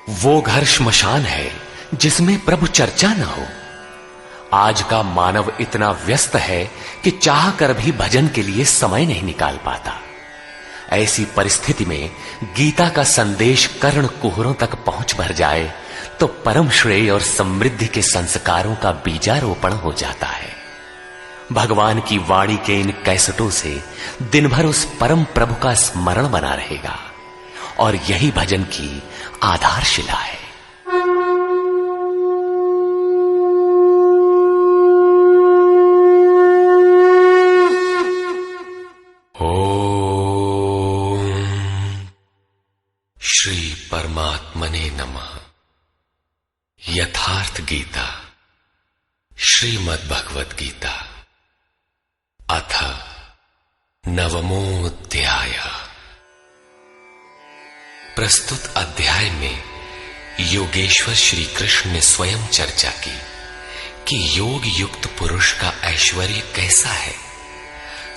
वो घर श्मशान है जिसमें प्रभु चर्चा न हो। आज का मानव इतना व्यस्त है कि चाह कर भी भजन के लिए समय नहीं निकाल पाता। ऐसी परिस्थिति में गीता का संदेश कर्ण कुहरों तक पहुंच भर जाए तो परम श्रेय और समृद्धि के संस्कारों का बीजारोपण हो जाता है। भगवान की वाणी के इन कैसेटों से दिन भर उस परम प्रभु का स्मरण बना रहेगा और यही भजन की आधारशिला है। ओम श्री परमात्मने नमः। यथार्थ गीता श्रीमद् भगवद गीता अथ नवमोऽध्याय। प्रस्तुत अध्याय में योगेश्वर श्री कृष्ण ने स्वयं चर्चा की कि योग युक्त पुरुष का ऐश्वर्य कैसा है,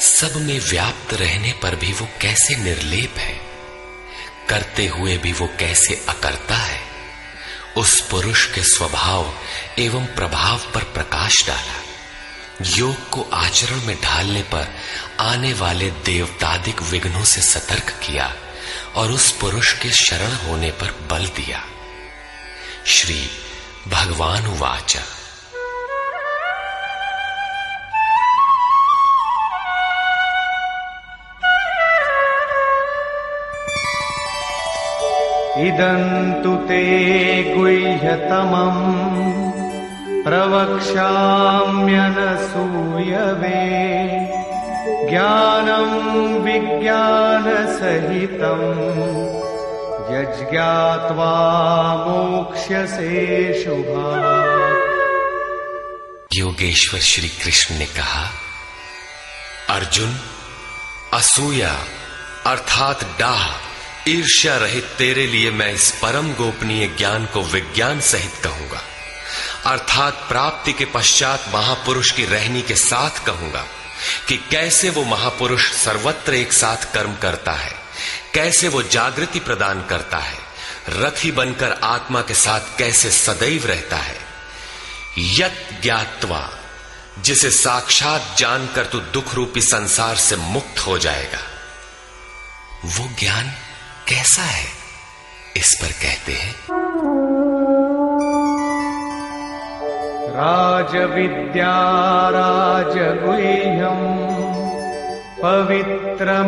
सब में व्याप्त रहने पर भी वो कैसे निर्लेप है, करते हुए भी वो कैसे अकर्ता है। उस पुरुष के स्वभाव एवं प्रभाव पर प्रकाश डाला। योग को आचरण में ढालने पर आने वाले देवतादिक विघ्नों से सतर्क किया और उस पुरुष के शरण होने पर बल दिया। श्री भगवान उवाच। इदन्तु ते गुह्यतमम् प्रवक्ष्याम्यनसूयवे ज्ञानं विज्ञानसहितं यज्ञात्वा मोक्ष्यसे शुभात्। योगेश्वर श्री कृष्ण ने कहा, अर्जुन, असूया अर्थात डाह ईर्ष्या रहित तेरे लिए मैं इस परम गोपनीय ज्ञान को विज्ञान सहित कहूंगा, अर्थात प्राप्ति के पश्चात महापुरुष की रहनी के साथ कहूंगा कि कैसे वो महापुरुष सर्वत्र एक साथ कर्म करता है, कैसे वो जागृति प्रदान करता है, रथी बनकर आत्मा के साथ कैसे सदैव रहता है। यत् ज्ञात्वा, जिसे साक्षात जानकर तू दुख रूपी संसार से मुक्त हो जाएगा। वो ज्ञान कैसा है, इस पर कहते हैं, राजविद्या राजगुह्यम् पवित्रमिदमुत्तमम्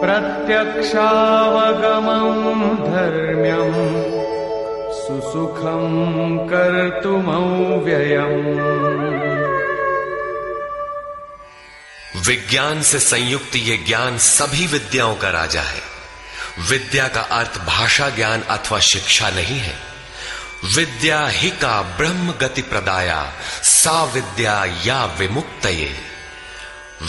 प्रत्यक्षावगमम् धर्म्यम् सुसुखम् कर्तुमव्ययम्। विज्ञान से संयुक्त ये ज्ञान सभी विद्याओं का राजा है। विद्या का अर्थ भाषा ज्ञान अथवा शिक्षा नहीं है। विद्या ही का ब्रह्म गति प्रदाया सा विद्या या विमुक्तये।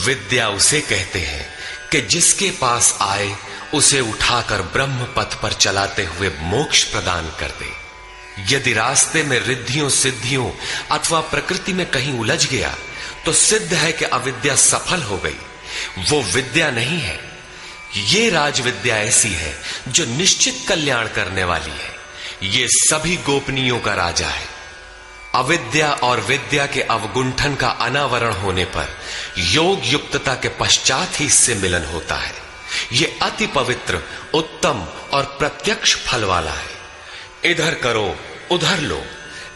विद्या उसे कहते हैं कि जिसके पास आए उसे उठाकर ब्रह्म पथ पर चलाते हुए मोक्ष प्रदान कर दे। यदि रास्ते में रिद्धियों सिद्धियों अथवा प्रकृति में कहीं उलझ गया तो सिद्ध है कि अविद्या सफल हो गई। वो विद्या नहीं है। ये राजविद्या ऐसी है जो निश्चित कल्याण करने वाली है। ये सभी गोपनीयों का राजा है। अविद्या और विद्या के अवगुंठन का अनावरण होने पर योग युक्तता के पश्चात ही इससे मिलन होता है। ये अति पवित्र, उत्तम और प्रत्यक्ष फल वाला है। इधर करो उधर लो,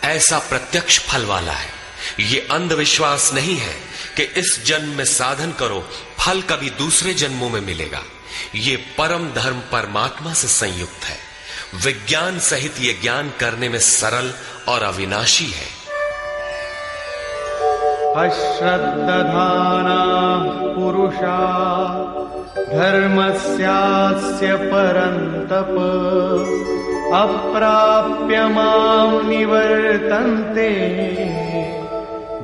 ऐसा प्रत्यक्ष फल वाला है। ये अंधविश्वास नहीं है कि इस जन्म में साधन करो, फल कभी दूसरे जन्मों में मिलेगा। ये परम धर्म परमात्मा से संयुक्त है। विज्ञान सहित ये ज्ञान करने में सरल और अविनाशी है। अश्रद्दधाना पुरुषा धर्मस्यास्य परन्तप अप्राप्य मां निवर्तन्ते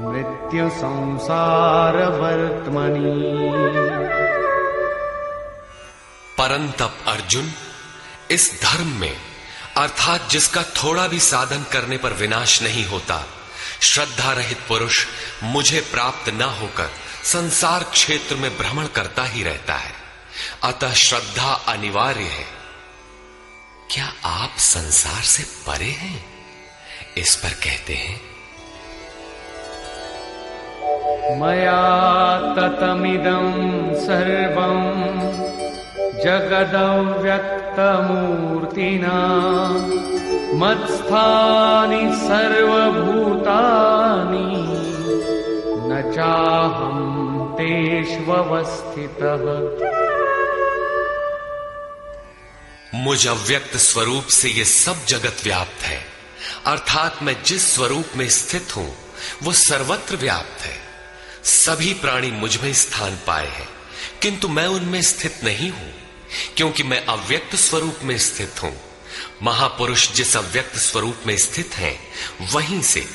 मृत्यु संसार वर्त्मनि। परंतप अर्जुन, इस धर्म में अर्थात जिसका थोड़ा भी साधन करने पर विनाश नहीं होता, श्रद्धा रहित पुरुष मुझे प्राप्त न होकर संसार क्षेत्र में भ्रमण करता ही रहता है। अतः श्रद्धा अनिवार्य है। क्या आप संसार से परे हैं? इस पर कहते हैं, मया ततमिदं सर्वं जगदव्यक्तमूर्तिना मत्स्थानि सर्वभूतानि न चाहं तेष्वस्थितः। मुझ अव्यक्त स्वरूप से ये सब जगत व्याप्त है, अर्थात मैं जिस स्वरूप में स्थित हूं वो सर्वत्र व्याप्त है। सभी प्राणी मुझ में स्थान पाए हैं, किंतु मैं उनमें स्थित नहीं हूं, क्योंकि मैं अव्यक्त स्वरूप में स्थित हूं। महापुरुष जिस अव्यक्त स्वरूप में स्थित हैं, वहीं से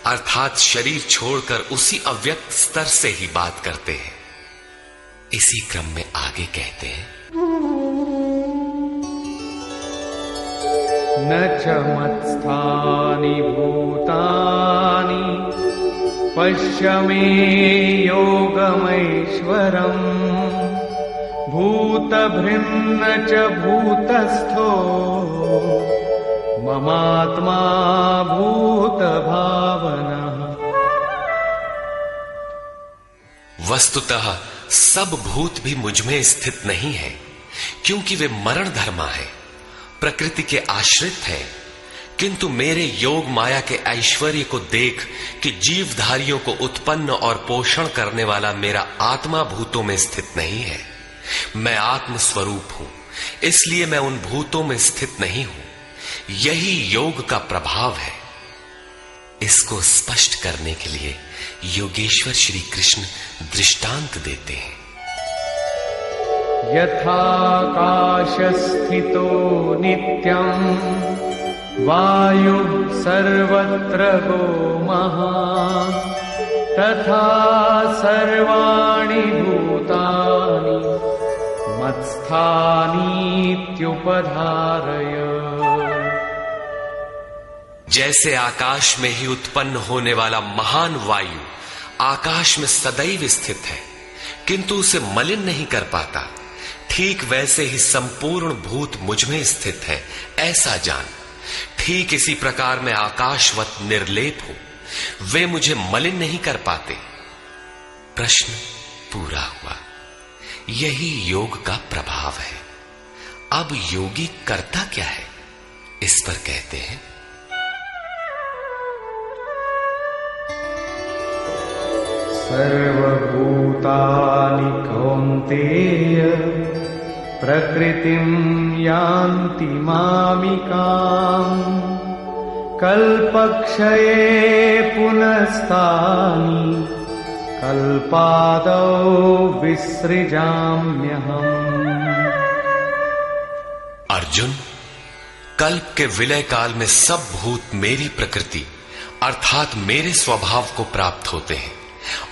अर्थात शरीर छोड़कर उसी अव्यक्त स्तर से ही बात करते हैं। इसी क्रम में आगे कहते हैं, न च मत्स्थानि भूतानि पश्य मे योगमैश्वरम् भूतभृन्न च भूतस्थो ममात्मा भूतभावनः। वस्तुतः सब भूत भी मुझ में स्थित नहीं है, क्योंकि वे मरण धर्मा है, प्रकृति के आश्रित है। किंतु मेरे योग माया के ऐश्वर्य को देख कि जीवधारियों को उत्पन्न और पोषण करने वाला मेरा आत्मा भूतों में स्थित नहीं है। मैं आत्म स्वरूप हूं, इसलिए मैं उन भूतों में स्थित नहीं हूं। यही योग का प्रभाव है। इसको स्पष्ट करने के लिए योगेश्वर श्री कृष्ण दृष्टांत देते हैं। यथाकाशस्थितो नित्यं वायुः सर्वत्र गो महान् तथा सर्वाणि भूतानि मत्स्थानीत्युपधारय। जैसे आकाश में ही उत्पन्न होने वाला महान वायु आकाश में सदैव स्थित है, किंतु उसे मलिन नहीं कर पाता, ठीक वैसे ही संपूर्ण भूत मुझ में स्थित है, ऐसा जान। ठीक इसी प्रकार मैं आकाशवत निर्लेप हूं, वे मुझे मलिन नहीं कर पाते। प्रश्न पूरा हुआ। यही योग का प्रभाव है। अब योगी करता क्या है, इस पर कहते हैं, सर्वभूतानि कौन्तेय प्रकृतिं यान्ति मामिकाम् कल्पक्षये पुनस्तानि कल्पादौ विसृजाम्यहम्। अर्जुन, कल्प के विलय काल में सब भूत मेरी प्रकृति अर्थात मेरे स्वभाव को प्राप्त होते हैं,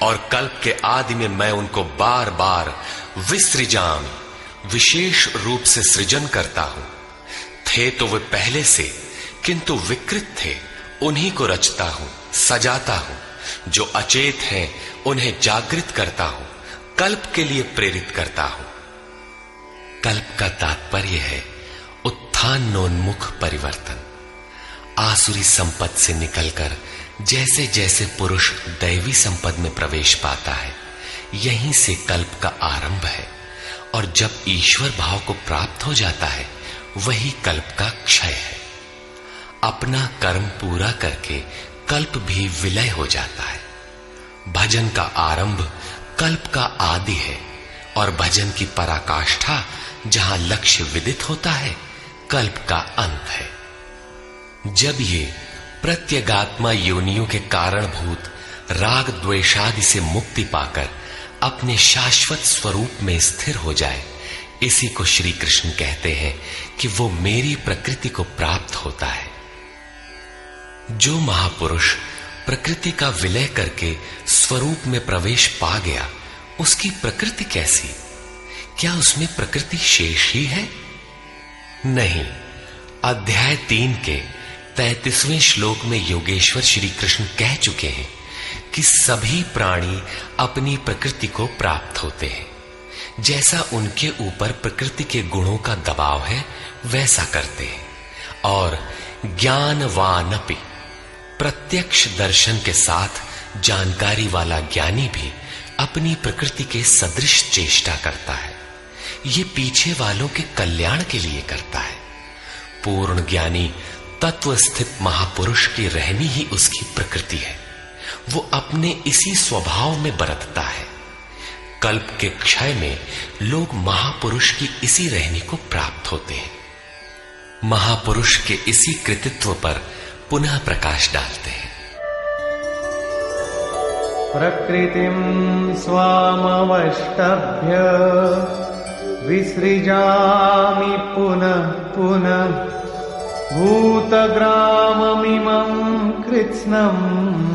और कल्प के आदि में मैं उनको बार बार विसृजाम विशेष रूप से सृजन करता हूं। थे तो वे पहले से, किंतु विकृत थे, उन्हीं को रचता हूं, सजाता हूं। जो अचेत हैं उन्हें जागृत करता हूं, कल्प के लिए प्रेरित करता हूं। कल्प का तात्पर्य है उत्थानोन्मुख परिवर्तन। आसुरी संपद से निकलकर जैसे जैसे पुरुष दैवी संपद में प्रवेश पाता है, यहीं से कल्प का आरंभ है, और जब ईश्वर भाव को प्राप्त हो जाता है, वही कल्प का क्षय है। अपना कर्म पूरा करके कल्प भी विलय हो जाता है। भजन का आरंभ कल्प का आदि है, और भजन की पराकाष्ठा जहां लक्ष्य विदित होता है, कल्प का अंत है। जब ये प्रत्यगात्मा योनियों के कारणभूत राग द्वेषादि से मुक्ति पाकर अपने शाश्वत स्वरूप में स्थिर हो जाए, इसी को श्री कृष्ण कहते हैं कि वो मेरी प्रकृति को प्राप्त होता है। जो महापुरुष प्रकृति का विलय करके स्वरूप में प्रवेश पा गया, उसकी प्रकृति कैसी? क्या उसमें प्रकृति शेष ही है? नहीं। अध्याय 3 के 33वें श्लोक में योगेश्वर श्री कृष्ण कह चुके हैं कि सभी प्राणी अपनी प्रकृति को प्राप्त होते हैं। जैसा उनके ऊपर प्रकृति के गुणों का दबाव है, वैसा करते हैं। और ज्ञानवानपि, प्रत्यक्ष दर्शन के साथ जानकारी वाला ज्ञानी भी अपनी प्रकृति के सदृश चेष्टा करता है। ये पीछे वालों के कल्याण के लिए करता है। पूर्ण ज्ञानी तत्व स्थित महापुरुष की रहनी ही उसकी प्रकृति है। वो अपने इसी स्वभाव में बरतता है। कल्प के क्षय में लोग महापुरुष की इसी रहनी को प्राप्त होते हैं। महापुरुष के इसी कृतित्व पर पुनः प्रकाश डालते हैं। प्रकृतिं स्वामवष्टभ्य विसृजामि पुनः पुनः भूतग्राममिमं कृत्स्नम्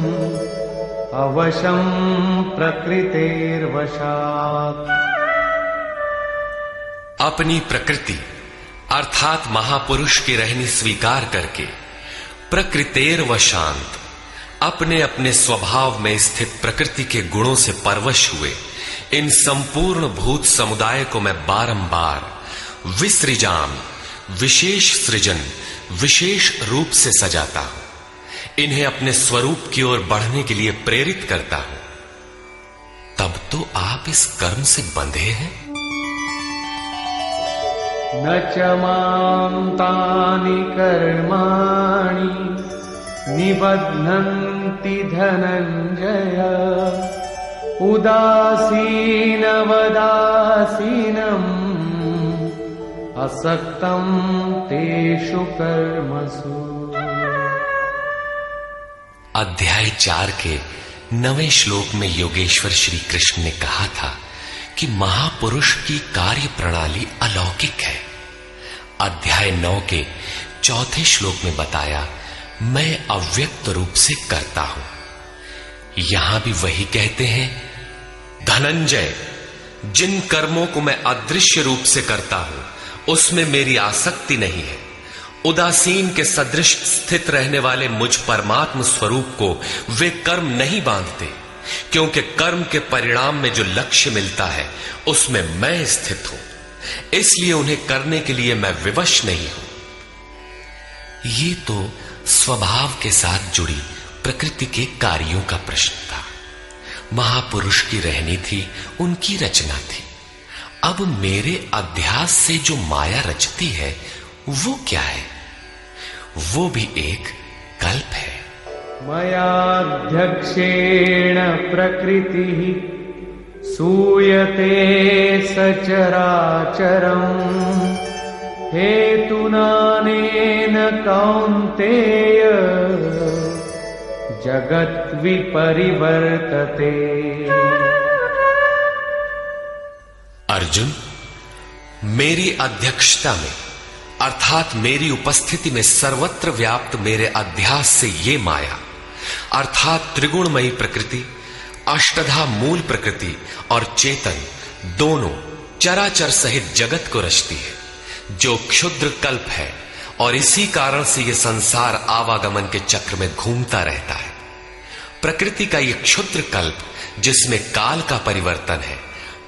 अवशं प्रकृतेर्वशात्। अपनी प्रकृति अर्थात महापुरुष की रहनी स्वीकार करके प्रकृतेर्वशांत, अपने अपने स्वभाव में स्थित प्रकृति के गुणों से परवश हुए इन संपूर्ण भूत समुदाय को मैं बारंबार विसृजाम, विशेष सृजन, विशेष रूप से सजाता हूं। इन्हें अपने स्वरूप की ओर बढ़ने के लिए प्रेरित करता हूं। तब तो आप इस कर्म से बंधे हैं। न च मां तानि कर्माणि निबध्नन्ति धनञ्जय उदासीनवदासीनम् असक्तं तेषु कर्मसु। अध्याय 4 के 9वें श्लोक में योगेश्वर श्री कृष्ण ने कहा था कि महापुरुष की कार्य प्रणाली अलौकिक है। अध्याय 9 के 4थे श्लोक में बताया, मैं अव्यक्त रूप से करता हूं। यहां भी वही कहते हैं, धनंजय, जिन कर्मों को मैं अदृश्य रूप से करता हूं उसमें मेरी आसक्ति नहीं है। उदासीन के सदृश स्थित रहने वाले मुझ परमात्म स्वरूप को वे कर्म नहीं बांधते, क्योंकि कर्म के परिणाम में जो लक्ष्य मिलता है उसमें मैं स्थित हूं। इसलिए उन्हें करने के लिए मैं विवश नहीं हूं। ये तो स्वभाव के साथ जुड़ी प्रकृति के कार्यों का प्रश्न था। महापुरुष की रहनी थी, उनकी रचना थी। अब मेरे अध्यास से जो माया रचती है वो क्या है? वो भी एक कल्प है। मयाध्यक्षेण प्रकृतिः सूयते सचराचरम् हेतुनानेन कौन्तेय जगत् विपरिवर्तते। अर्जुन, मेरी अध्यक्षता में अर्थात मेरी उपस्थिति में सर्वत्र व्याप्त मेरे अध्यास से ये माया अर्थात त्रिगुणमयी प्रकृति, अष्टधा मूल प्रकृति और चेतन दोनों चराचर सहित जगत को रचती है, जो क्षुद्र कल्प है। और इसी कारण से यह संसार आवागमन के चक्र में घूमता रहता है। प्रकृति का यह क्षुद्र कल्प जिसमें काल का परिवर्तन है,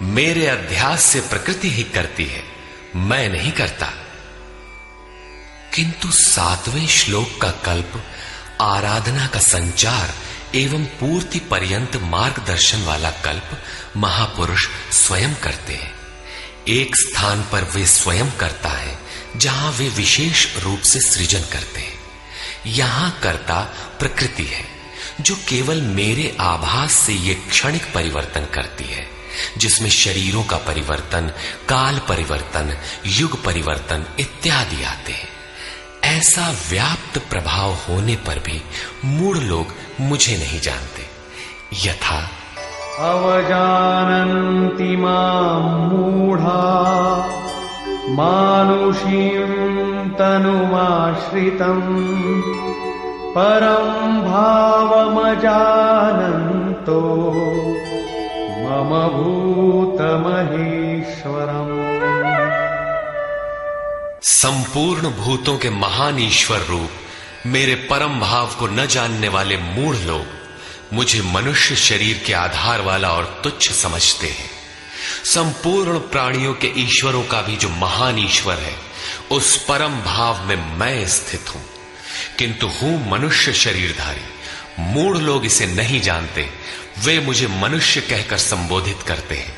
मेरे अध्यास से प्रकृति ही करती है, मैं नहीं करता। किंतु 7वें श्लोक का कल्प आराधना का संचार एवं पूर्ति पर्यंत मार्गदर्शन वाला कल्प महापुरुष स्वयं करते हैं। एक स्थान पर वे स्वयं करता है जहां वे विशेष रूप से सृजन करते हैं। यहां कर्ता प्रकृति है, जो केवल मेरे आभास से ये क्षणिक परिवर्तन करती है, जिसमें शरीरों का परिवर्तन, काल परिवर्तन, युग परिवर्तन इत्यादि आते हैं। ऐसा व्याप्त प्रभाव होने पर भी मूढ़ लोग मुझे नहीं जानते। यथा अवजानन्ति मां मूढ़ा मानुषीं तनुमाश्रितम् परं भावमजानन्तो मम भूतमहेश्वरम्। संपूर्ण भूतों के महान ईश्वर रूप मेरे परम भाव को न जानने वाले मूढ़ लोग मुझे मनुष्य शरीर के आधार वाला और तुच्छ समझते हैं। संपूर्ण प्राणियों के ईश्वरों का भी जो महान ईश्वर है उस परम भाव में मैं स्थित हूं, किंतु हूं मनुष्य शरीरधारी। मूढ़ लोग इसे नहीं जानते, वे मुझे मनुष्य कहकर संबोधित करते हैं।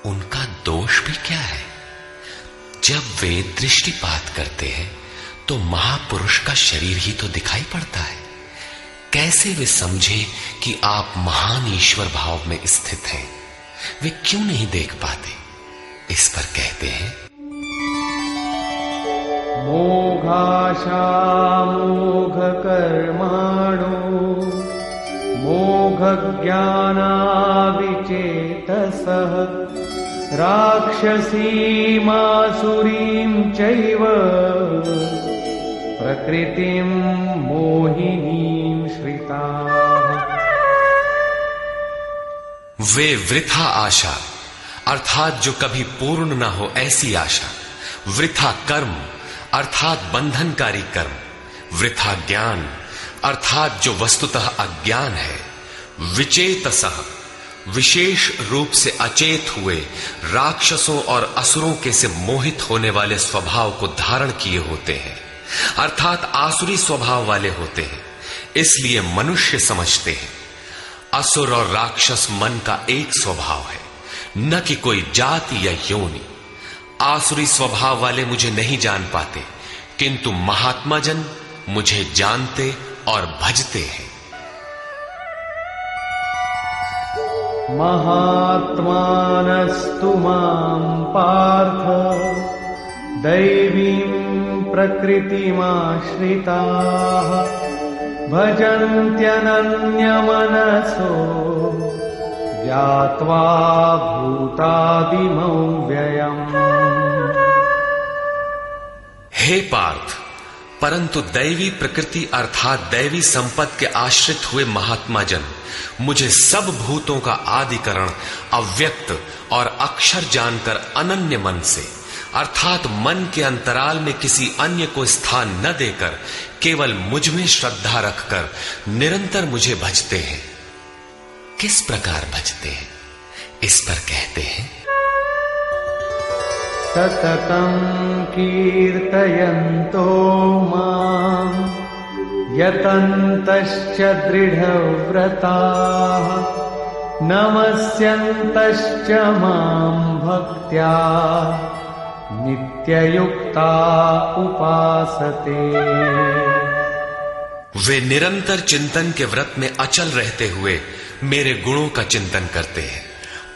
उनका दोष भी क्या है? जब वे दृष्टिपात करते हैं तो महापुरुष का शरीर ही तो दिखाई पड़ता है। कैसे वे समझे कि आप महान ईश्वर भाव में स्थित हैं? वे क्यों नहीं देख पाते? इस पर कहते हैं, मोघाशा मोघ कर्माणो मोघ ज्ञानाविचेतसः राक्षसीमासुरीं चैव प्रकृतिं मोहिनीं श्रिताः। वे वृथा आशा अर्थात जो कभी पूर्ण न हो ऐसी आशा, वृथा कर्म अर्थात बंधनकारी कर्म, वृथा ज्ञान अर्थात जो वस्तुतः अज्ञान है, विचेतसः विशेष रूप से अचेत हुए राक्षसों और असुरों के से मोहित होने वाले स्वभाव को धारण किए होते हैं, अर्थात आसुरी स्वभाव वाले होते हैं। इसलिए मनुष्य समझते हैं असुर और राक्षस मन का एक स्वभाव है, न कि कोई जाति या योनि। आसुरी स्वभाव वाले मुझे नहीं जान पाते, किंतु महात्मा जन मुझे जानते और भजते हैं। महात्मानस्तु मां पार्थ दैवीं प्रकृतिमाश्रिताः भजन्त्यनन्यमनसो ज्ञात्वा भूतादिमौ व्ययम्। हे पार्थ, परंतु दैवी प्रकृति अर्थात दैवी संपत्ति के आश्रित हुए महात्मा जन मुझे सब भूतों का आदिकरण अव्यक्त और अक्षर जानकर अनन्य मन से अर्थात मन के अंतराल में किसी अन्य को स्थान न देकर केवल मुझ में श्रद्धा रखकर निरंतर मुझे भजते हैं। किस प्रकार भजते हैं? इस पर कहते हैं, सततं कीर्तयन्तो मां यतन्तश्च दृढव्रताः नमस्यन्तश्च मां भक्त्या नित्ययुक्ता उपासते। वे निरंतर चिंतन के व्रत में अचल रहते हुए मेरे गुणों का चिंतन करते हैं,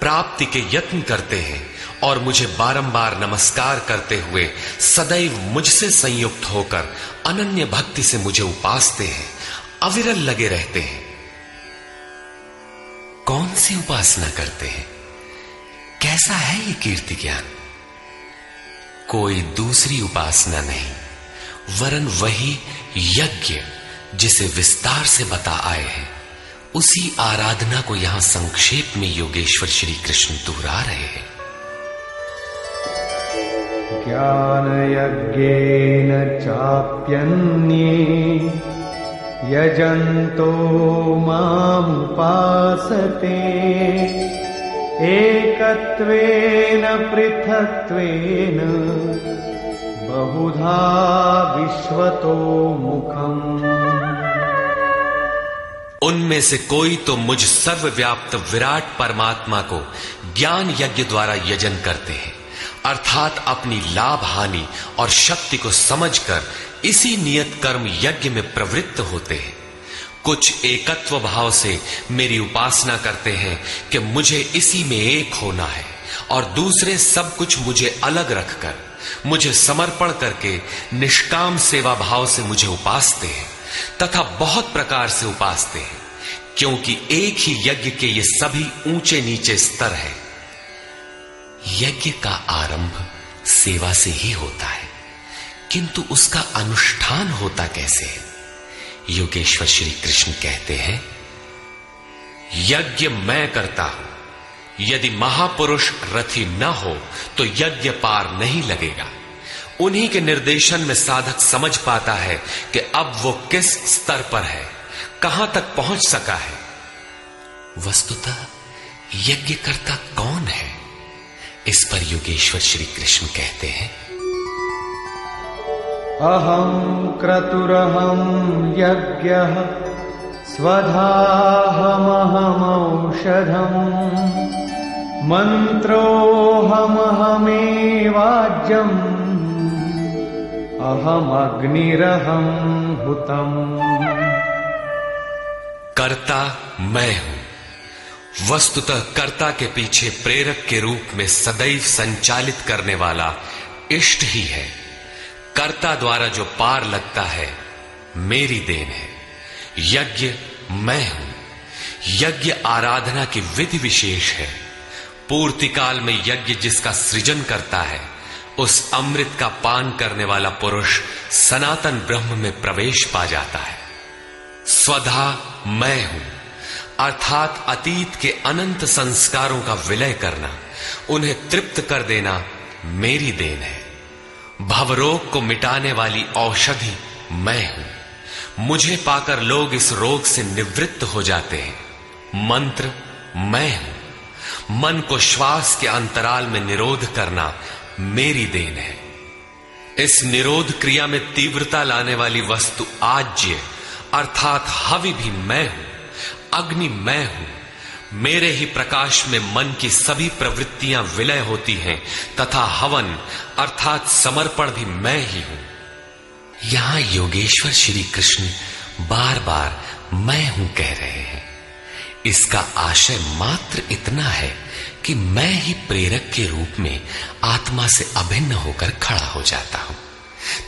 प्राप्ति के यत्न करते हैं और मुझे बारंबार नमस्कार करते हुए सदैव मुझसे संयुक्त होकर अनन्य भक्ति से मुझे उपासते हैं, अविरल लगे रहते हैं। कौन सी उपासना करते हैं? कैसा है ये कीर्ति ज्ञान? कोई दूसरी उपासना नहीं, वरन वही यज्ञ जिसे विस्तार से बता आए हैं, उसी आराधना को यहां संक्षेप में योगेश्वर श्री कृष्ण दोहरा रहे हैं। ज्ञान यज्ञेन चाप्यन्ये यजन्तो मामुपासते एकत्वेन पृथक्त्वेन बहुधा विश्वतो मुखम्। उनमें से कोई तो मुझ सर्वव्याप्त विराट परमात्मा को ज्ञान यज्ञ द्वारा यजन करते हैं, अर्थात अपनी लाभ हानि और शक्ति को समझकर इसी नियत कर्म यज्ञ में प्रवृत्त होते हैं। कुछ एकत्व भाव से मेरी उपासना करते हैं कि मुझे इसी में एक होना है, और दूसरे सब कुछ मुझे अलग रखकर मुझे समर्पण करके निष्काम सेवा भाव से मुझे उपासते हैं तथा बहुत प्रकार से उपासते हैं, क्योंकि एक ही यज्ञ के ये सभी ऊंचे नीचे स्तर हैं। यज्ञ का आरंभ सेवा से ही होता है, किंतु उसका अनुष्ठान होता कैसे है? योगेश्वर श्री कृष्ण कहते हैं, यज्ञ मैं करता हूं। यदि महापुरुष रथी न हो तो यज्ञ पार नहीं लगेगा। उन्हीं के निर्देशन में साधक समझ पाता है कि अब वो किस स्तर पर है, कहां तक पहुंच सका है। वस्तुतः यज्ञ करता कौन है? इस पर योगेश्वर श्री कृष्ण कहते हैं, अहं क्रतुरहं यज्ञः स्वधाहमहमौषधम् मन्त्रोऽहमहमेवाज्यम् अहमग्निरहं हुतम्। कर्ता मैं हूं। वस्तुतः कर्ता के पीछे प्रेरक के रूप में सदैव संचालित करने वाला इष्ट ही है। कर्ता द्वारा जो पार लगता है मेरी देन है। यज्ञ मैं हूं। यज्ञ आराधना की विधि विशेष है। पूर्ति काल में यज्ञ जिसका सृजन करता है उस अमृत का पान करने वाला पुरुष सनातन ब्रह्म में प्रवेश पा जाता है। स्वधा मैं हूं अर्थात अतीत के अनंत संस्कारों का विलय करना, उन्हें तृप्त कर देना मेरी देन है। भवरोग को मिटाने वाली औषधि मैं हूं। मुझे पाकर लोग इस रोग से निवृत्त हो जाते हैं। मंत्र मैं हूं। मन को श्वास के अंतराल में निरोध करना मेरी देन है। इस निरोध क्रिया में तीव्रता लाने वाली वस्तु आज्य अर्थात हवि भी मैं हूं। अग्नि मैं हूं। मेरे ही प्रकाश में मन की सभी प्रवृत्तियां विलय होती हैं तथा हवन अर्थात समर्पण भी मैं ही हूं। यहां योगेश्वर श्री कृष्ण बार बार मैं हूं कह रहे हैं। इसका आशय मात्र इतना है कि मैं ही प्रेरक के रूप में आत्मा से अभिन्न होकर खड़ा हो जाता हूं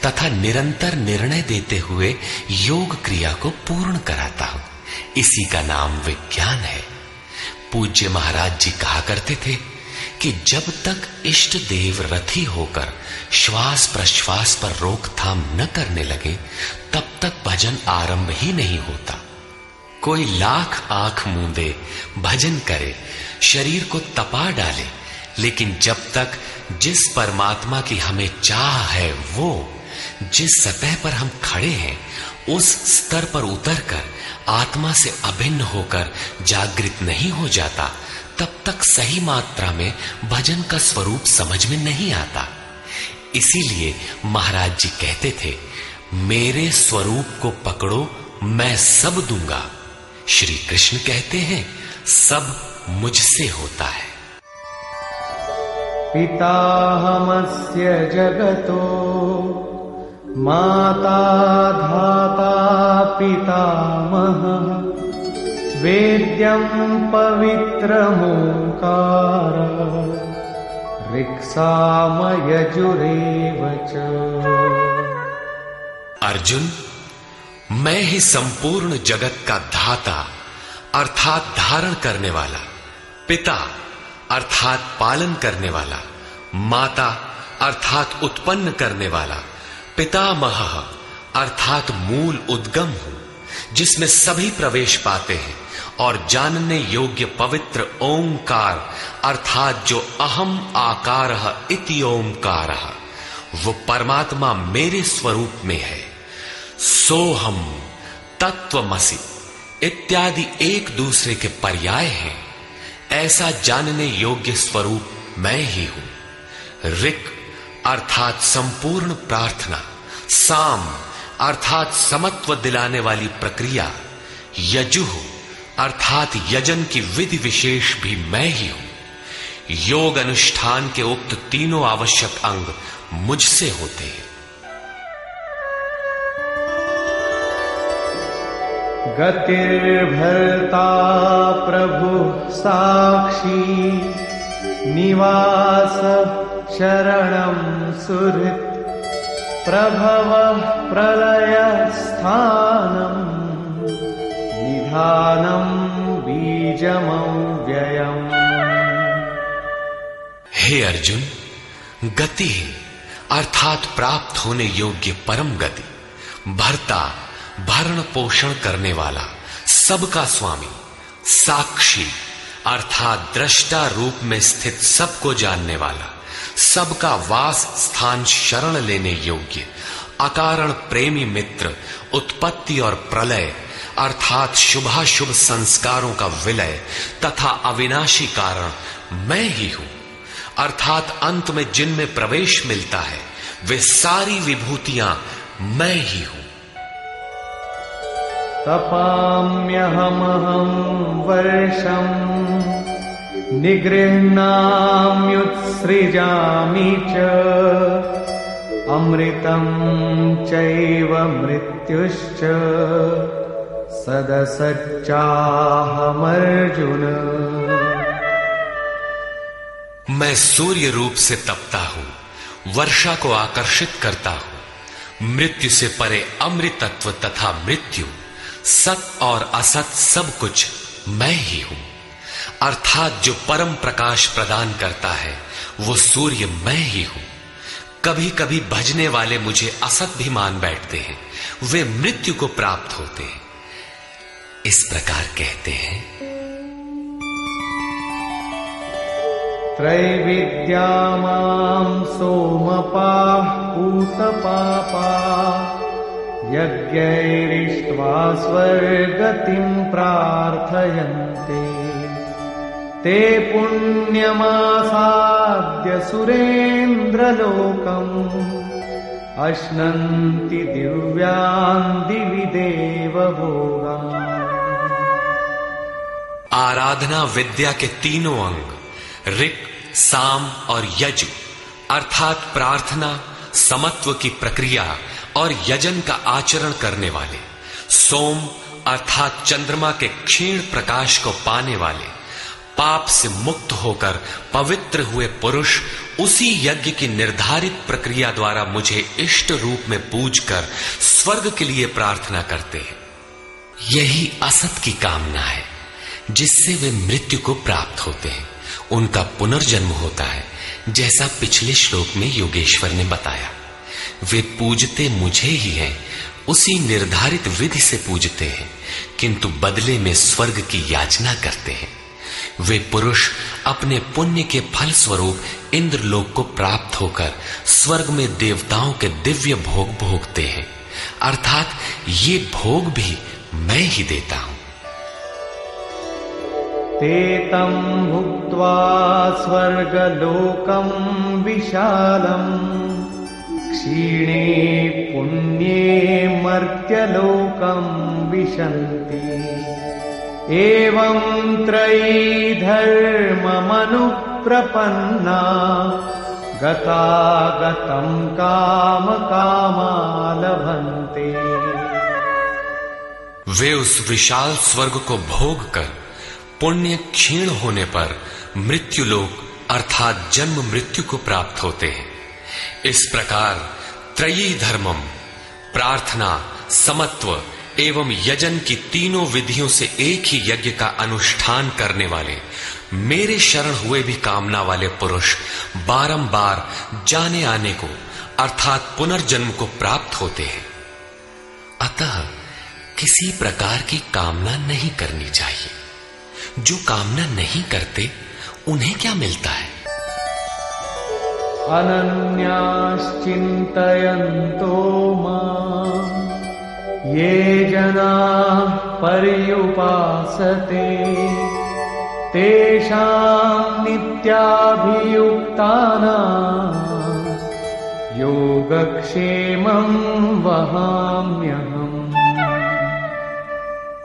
तथा निरंतर निर्णय देते हुए योग क्रिया को पूर्ण कराता हूं। इसी का नाम विज्ञान है। पूज्य महाराज जी कहा करते थे कि जब तक इष्ट देव रथी होकर श्वास प्रश्वास पर रोकथाम न करने लगे तब तक भजन आरंभ ही नहीं होता। कोई लाख आंख मूंदे भजन करे, शरीर को तपा डाले, लेकिन जब तक जिस परमात्मा की हमें चाह है वो जिस सतह पर हम खड़े हैं उस स्तर पर उतरकर आत्मा से अभिन्न होकर जागृत नहीं हो जाता तब तक सही मात्रा में भजन का स्वरूप समझ में नहीं आता। इसीलिए महाराज जी कहते थे, मेरे स्वरूप को पकड़ो मैं सब दूंगा। श्री कृष्ण कहते हैं सब मुझसे होता है। पिताहमस्य जगतो माता धाता पितामहः वेद्यं पवित्रमोंकार ऋक्सामयजुरेव च। अर्जुन, मैं ही संपूर्ण जगत का धाता अर्थात धारण करने वाला, पिता अर्थात पालन करने वाला, माता अर्थात उत्पन्न करने वाला, पितामह अर्थात मूल उद्गम हूं जिसमें सभी प्रवेश पाते हैं, और जानने योग्य पवित्र ओंकार अर्थात जो अहम आकारः इति ओंकारः वो परमात्मा मेरे स्वरूप में है। सोहम, तत्वमसि इत्यादि एक दूसरे के पर्याय हैं। ऐसा जानने योग्य स्वरूप मैं ही हूं। ऋक् अर्थात संपूर्ण प्रार्थना, साम अर्थात समत्व दिलाने वाली प्रक्रिया, यजुः अर्थात यजन की विधि विशेष भी मैं ही हूं। योग अनुष्ठान के उक्त तीनों आवश्यक अंग मुझसे होते हैं। गतिर्भर्ता प्रभु साक्षी निवास शरणं सुहृत् प्रभवः प्रलय स्थानं निधानं बीजमव्ययम्। हे अर्जुन, गति अर्थात प्राप्त होने योग्य परम गति, भर्ता भरण पोषण करने वाला, सबका स्वामी, साक्षी अर्थात दृष्टा रूप में स्थित सबको जानने वाला, सबका वास स्थान शरण लेने योग्य, अकारण प्रेमी मित्र, उत्पत्ति और प्रलय अर्थात शुभाशुभ संस्कारों का विलय तथा अविनाशी कारण मैं ही हूं। अर्थात अंत में जिनमें प्रवेश मिलता है वे सारी विभूतियां मैं ही हूं। तपाम्यहमहं वर्षं निगृह्णाम्युत्सृजामि च अमृतं चैव मृत्युश्च सदसच्चाहमर्जुन। मैं सूर्य रूप से तपता हूं, वर्षा को आकर्षित करता हूं, मृत्यु से परे अमृतत्व तथा मृत्यु, सत और असत सब कुछ मैं ही हूं। अर्थात जो परम प्रकाश प्रदान करता है वो सूर्य मैं ही हूं। कभी कभी भजने वाले मुझे असत भी मान बैठते हैं, वे मृत्यु को प्राप्त होते हैं। इस प्रकार कहते हैं, त्रैविद्या मां सोमपाः पूतपापाः यज्ञैरिष्ट्वा स्वर्गतिं प्रार्थयन्ते ते पुण्यमासाद्य सुरेन्द्रलोकम् अश्नन्ति दिव्यान् दिवि देवभोगान्। आराधना विद्या के तीनों अंग ऋक्, साम और यज अर्थात प्रार्थना, समत्व की प्रक्रिया और यजन का आचरण करने वाले, सोम अर्थात चंद्रमा के क्षीण प्रकाश को पाने वाले, पाप से मुक्त होकर पवित्र हुए पुरुष उसी यज्ञ की निर्धारित प्रक्रिया द्वारा मुझे इष्ट रूप में पूजकर स्वर्ग के लिए प्रार्थना करते हैं। यही असत की कामना है जिससे वे मृत्यु को प्राप्त होते हैं, उनका पुनर्जन्म होता है, जैसा पिछले श्लोक में योगेश्वर ने बताया। वे पूजते मुझे ही हैं, उसी निर्धारित विधि से पूजते हैं, किंतु बदले में स्वर्ग की याचना करते हैं। वे पुरुष अपने पुण्य के फल स्वरूप इंद्रलोक को प्राप्त होकर स्वर्ग में देवताओं के दिव्य भोग भोगते हैं, अर्थात ये भोग भी मैं ही देता हूं। ते तं भुक्त्वा स्वर्गलोकं विशालम् क्षीणे पुण्ये मर्त्यलोकं विशन्ति एवं त्रयी धर्ममनुप्रपन्ना गतागतं कामकामा लभन्ते। वे उस विशाल स्वर्ग को भोग कर पुण्य क्षीण होने पर मृत्युलोक अर्थात जन्म मृत्यु को प्राप्त होते हैं। इस प्रकार त्रयी धर्मम प्रार्थना, समत्व एवं यजन की तीनों विधियों से एक ही यज्ञ का अनुष्ठान करने वाले मेरे शरण हुए भी कामना वाले पुरुष बारंबार जाने आने को अर्थात पुनर्जन्म को प्राप्त होते हैं। अतः किसी प्रकार की कामना नहीं करनी चाहिए। जो कामना नहीं करते उन्हें क्या मिलता है? अनन्याश्चिन्तयन्तो मां ये जनाः पर्युपासते तेषां नित्याभियुक्तानां योगक्षेमं वहाम्यहम्।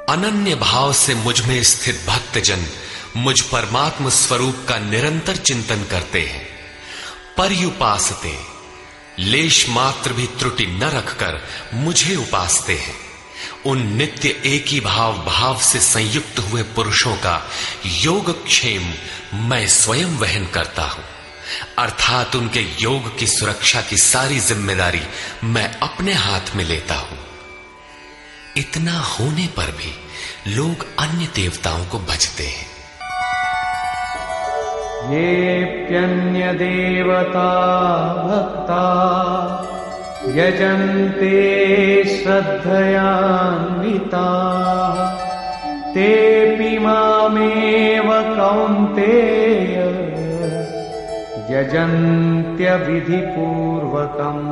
अनन्य भाव से मुझ में स्थित भक्तजन मुझ परमात्म स्वरूप का निरंतर चिंतन करते हैं। पर्युपासते लेश मात्र भी त्रुटि न रखकर मुझे उपासते हैं। उन नित्य एक ही भाव से संयुक्त हुए पुरुषों का योगक्षेम मैं स्वयं वहन करता हूं, अर्थात उनके योग की सुरक्षा की सारी जिम्मेदारी मैं अपने हाथ में लेता हूं। इतना होने पर भी लोग अन्य देवताओं को भजते हैं। येऽप्यन्य देवता भक्ता यजन्ते श्रद्धयान्विता तेऽपि मामेव कौन्तेय यजन्त्य विधिपूर्वकम्।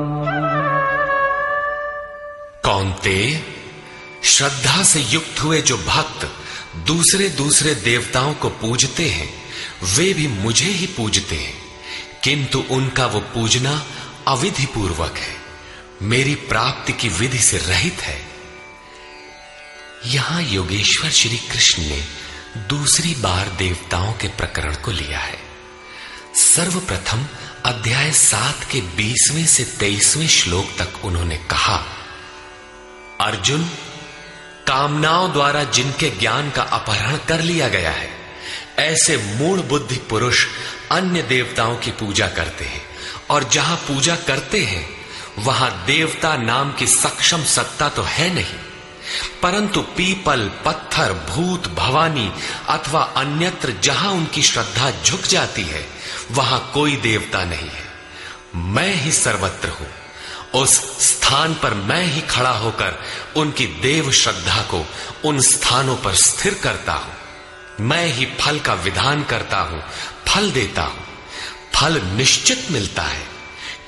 कौन्तेय, श्रद्धा से युक्त हुए जो भक्त दूसरे दूसरे देवताओं को पूजते हैं वे भी मुझे ही पूजते हैं, किंतु उनका वो पूजना अविधि पूर्वक है, मेरी प्राप्ति की विधि से रहित है। यहां योगेश्वर श्री कृष्ण ने दूसरी बार देवताओं के प्रकरण को लिया है। सर्वप्रथम अध्याय 7 के 20वें से 23वें श्लोक तक उन्होंने कहा, अर्जुन, कामनाओं द्वारा जिनके ज्ञान का अपहरण कर लिया गया है, ऐसे मूढ़ बुद्धि पुरुष अन्य देवताओं की पूजा करते हैं, और जहां पूजा करते हैं वहां देवता नाम की सक्षम सत्ता तो है नहीं, परंतु पीपल, पत्थर, भूत, भवानी अथवा अन्यत्र जहां उनकी श्रद्धा झुक जाती है वहां कोई देवता नहीं है। मैं ही सर्वत्र हूं। उस स्थान पर मैं ही खड़ा होकर उनकी देव श्रद्धा को उन स्थानों पर स्थिर करता हूं। मैं ही फल का विधान करता हूं, फल देता हूं। फल निश्चित मिलता है,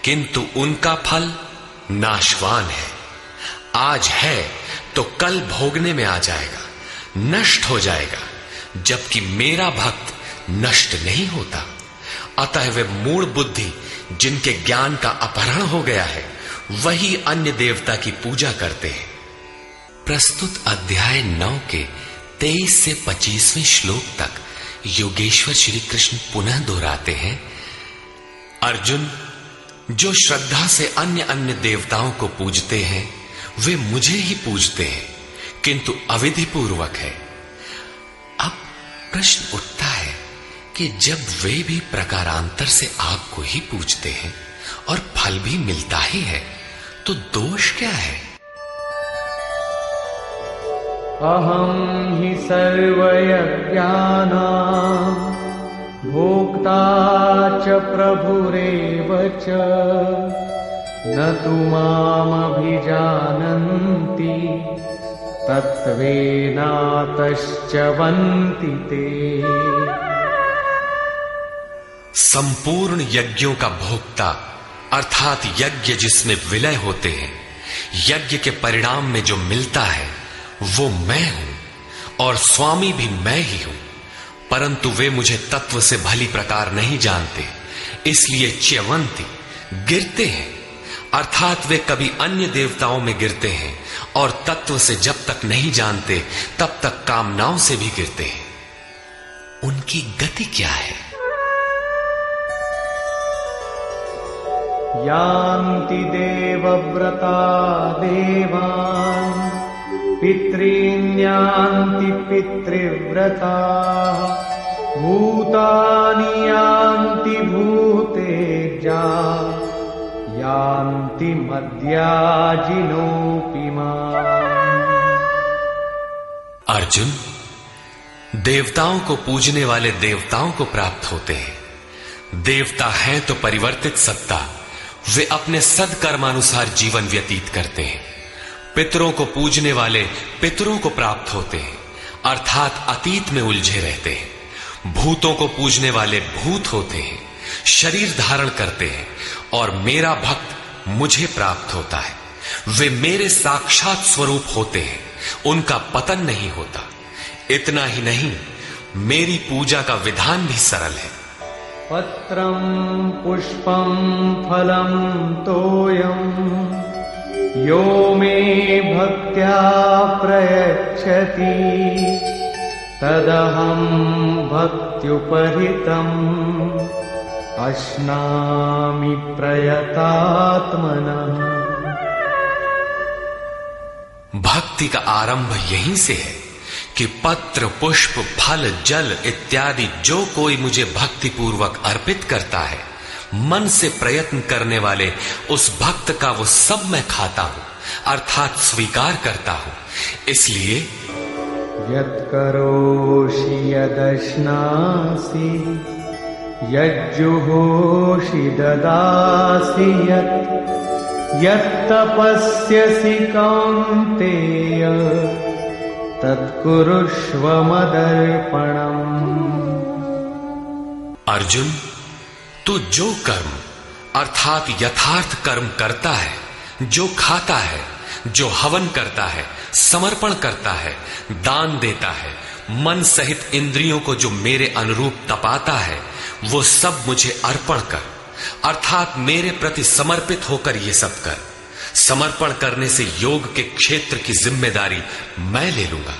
किंतु उनका फल नाशवान है। आज है तो कल भोगने में आ जाएगा, नष्ट हो जाएगा, जबकि मेरा भक्त नष्ट नहीं होता। अतः वे मूढ़ बुद्धि जिनके ज्ञान का अपहरण हो गया है वही अन्य देवता की पूजा करते हैं। प्रस्तुत अध्याय 9 के 23 से 25वें श्लोक तक योगेश्वर श्री कृष्ण पुनः दोहराते हैं, अर्जुन, जो श्रद्धा से अन्य अन्य देवताओं को पूजते हैं वे मुझे ही पूजते हैं, किंतु अविधि पूर्वक है। अब प्रश्न उठता है कि जब वे भी प्रकारांतर से आपको ही पूजते हैं और फल भी मिलता ही है, तो दोष क्या है? अहम ही सर्वयज्ञानां भोक्ता च प्रभुरेव च न तु मामभिजानन्ति तत्त्वेनातश्च वन्ति ते। संपूर्ण यज्ञों का भोक्ता अर्थात यज्ञ जिसमें विलय होते हैं, यज्ञ के परिणाम में जो मिलता है वो मैं हूं और स्वामी भी मैं ही हूं, परंतु वे मुझे तत्व से भली प्रकार नहीं जानते, इसलिए च्यवंती गिरते हैं, अर्थात वे कभी अन्य देवताओं में गिरते हैं और तत्व से जब तक नहीं जानते तब तक कामनाओं से भी गिरते हैं। उनकी गति क्या है? यान्ति देवव्रता देवान् पितॄन् यान्ति पितृव्रता भूतानि यान्ति भूतेजा यान्ति मद्याजिनोऽपि माम्। अर्जुन, देवताओं को पूजने वाले देवताओं को प्राप्त होते हैं। देवता हैं तो परिवर्तित सत्ता, वे अपने सदकर्मानुसार जीवन व्यतीत करते हैं। पितरों को पूजने वाले पितरों को प्राप्त होते हैं, अर्थात अतीत में उलझे रहते हैं। भूतों को पूजने वाले भूत होते हैं, शरीर धारण करते हैं, और मेरा भक्त मुझे प्राप्त होता है। वे मेरे साक्षात स्वरूप होते हैं, उनका पतन नहीं होता। इतना ही नहीं, मेरी पूजा का विधान भी सरल है। पत्रं पुष्पं फलं तोयं यो मे भक्त्या प्रयच्छति तदहं भक्त्युपहृतम् अश्नामि प्रयतात्मनः। भक्ति का आरंभ यहीं से है कि पत्र, पुष्प, फल, जल इत्यादि जो कोई मुझे भक्ति पूर्वक अर्पित करता है, मन से प्रयत्न करने वाले उस भक्त का वो सब मैं खाता हूं, अर्थात स्वीकार करता हूं। इसलिए यत्करोषि यदश्नासि यज्जुहोषि ददासि यत्तपस्यसि कौन्तेय तत्कुरुष्व मदर्पणम्। अर्जुन, तू जो कर्म अर्थात यथार्थ कर्म करता है, जो खाता है, जो हवन करता है, समर्पण करता है, दान देता है, मन सहित इंद्रियों को जो मेरे अनुरूप तपाता है, वो सब मुझे अर्पण कर, अर्थात मेरे प्रति समर्पित होकर ये सब कर। समर्पण करने से योग के क्षेत्र की जिम्मेदारी मैं ले लूंगा।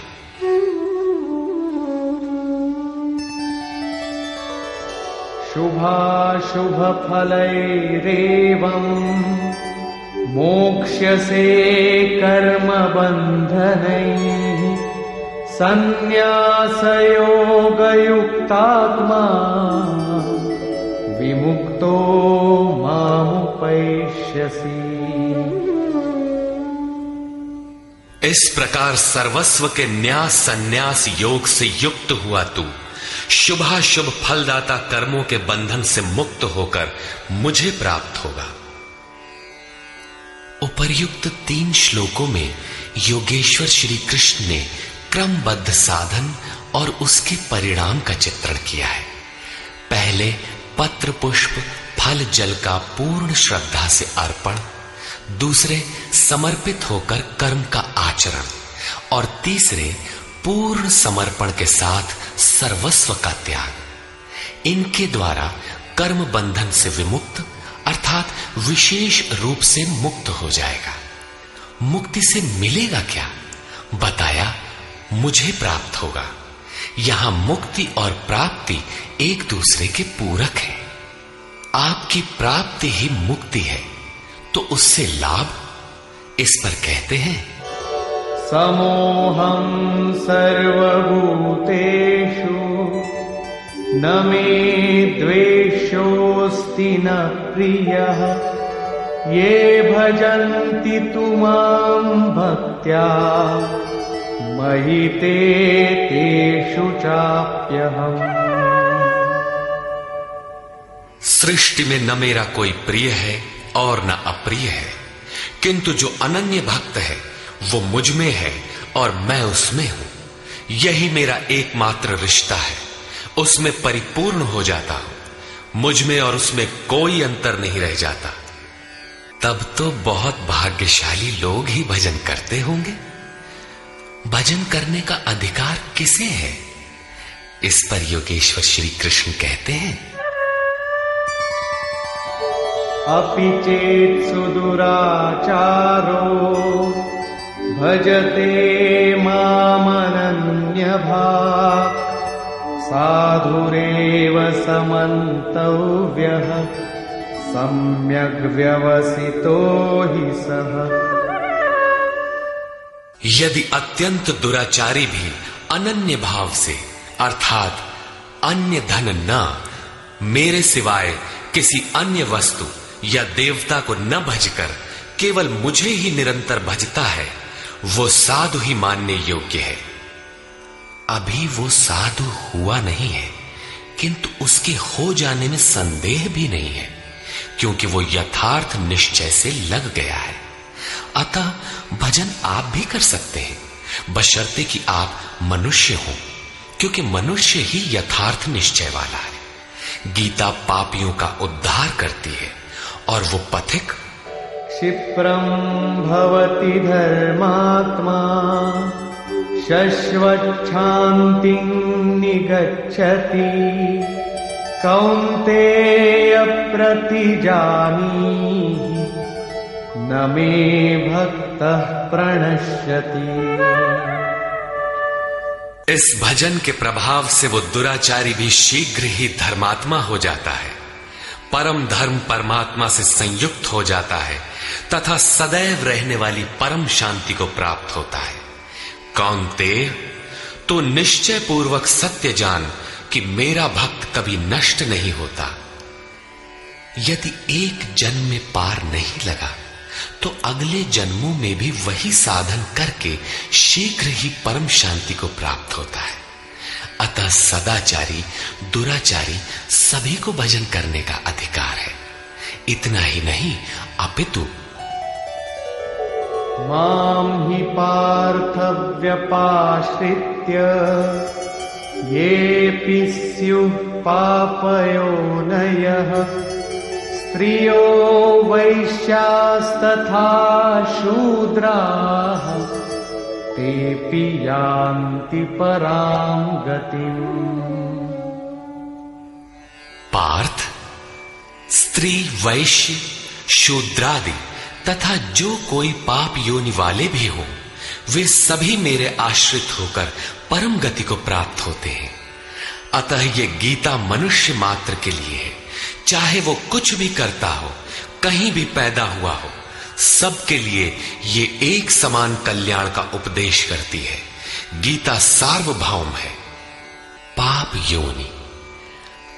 शुभाशुभ फलैरेवं मोक्ष्यसे कर्म बन्धनैः संन्यासयोगयुक्तात्मा विमुक्तो मामुपैष्यसि। इस प्रकार सर्वस्व के न्यास संन्यास योग से युक्त हुआ तू शुभाशुभ फलदाता कर्मों के बंधन से मुक्त होकर मुझे प्राप्त होगा। उपर्युक्त 3 श्लोकों में योगेश्वर श्री कृष्ण ने क्रमबद्ध साधन और उसके परिणाम का चित्रण किया है। पहले पत्र पुष्प फल जल का पूर्ण श्रद्धा से अर्पण, दूसरे समर्पित होकर कर्म का आचरण और तीसरे पूर्ण समर्पण के साथ सर्वस्व का त्याग। इनके द्वारा कर्म बंधन से विमुक्त अर्थात विशेष रूप से मुक्त हो जाएगा। मुक्ति से मिलेगा क्या? बताया मुझे प्राप्त होगा। यहां मुक्ति और प्राप्ति एक दूसरे के पूरक है। आपकी प्राप्ति ही मुक्ति है, तो उससे लाभ इस पर कहते हैं समोहं सर्वभूतेषु न मे द्वेषोऽस्ति न प्रियः ये भजन्ति तु मां भक्त्या मयि ते तेषु चाप्यहम्। सृष्टि में न मेरा कोई प्रिय है और न अप्रिय है, किंतु जो अनन्य भक्त है वो मुझ में है और मैं उसमें हूं। यही मेरा एकमात्र रिश्ता है, उसमें परिपूर्ण हो जाता हूं। मुझ में और उसमें कोई अंतर नहीं रह जाता। तब तो बहुत भाग्यशाली लोग ही भजन करते होंगे। भजन करने का अधिकार किसे है? इस पर योगेश्वर श्री कृष्ण कहते हैं अपि चेत् सुदुराचारो भजते मामनन्यभाक् साधुरेव समन्तव्यः सम्यग् व्यवसितो हि सः। यदि अत्यंत दुराचारी भी अनन्य भाव से अर्थात अन्य धन न, मेरे सिवाय किसी अन्य वस्तु या देवता को न भजकर केवल मुझे ही निरंतर भजता है, वो साधु ही मानने योग्य है। अभी वो साधु हुआ नहीं है, किंतु उसके हो जाने में संदेह भी नहीं है, क्योंकि वो यथार्थ निश्चय से लग गया है। अतः भजन आप भी कर सकते हैं, बशर्ते कि आप मनुष्य हो, क्योंकि मनुष्य ही यथार्थ निश्चय वाला है। गीता पापियों का उद्धार करती है और वो पथिक क्षिप्रं भवति धर्मात्मा शश्वच्छान्तिं निगच्छति कौन्तेय प्रतिजानीहि न मे भक्तः प्रणश्यति। इस भजन के प्रभाव से वो दुराचारी भी शीघ्र ही धर्मात्मा हो जाता है, परम धर्म परमात्मा से संयुक्त हो जाता है तथा सदैव रहने वाली परम शांति को प्राप्त होता है। कौन्तेय, तो निश्चय पूर्वक सत्य जान कि मेरा भक्त कभी नष्ट नहीं होता। यदि एक जन्म में पार नहीं लगा तो अगले जन्मों में भी वही साधन करके शीघ्र ही परम शांति को प्राप्त होता है। अतः सदाचारी दुराचारी सभी को भजन करने का अधिकार है। इतना ही नहीं अपितु मां हि पार्थ व्यपाश्रित्य येऽपि स्युः पापयोनयः स्त्रियो वैश्यास्तथा शूद्राः तेऽपि यान्ति परां गतिम्। पार्थ, स्त्री, वैश्य, शूद्रादि तथा जो कोई पाप योनि वाले भी हो, वे सभी मेरे आश्रित होकर परम गति को प्राप्त होते हैं। अतः ये गीता मनुष्य मात्र के लिए है। चाहे वो कुछ भी करता हो, कहीं भी पैदा हुआ हो, सबके लिए ये एक समान कल्याण का उपदेश करती है। गीता सार्वभौम है। पाप योनि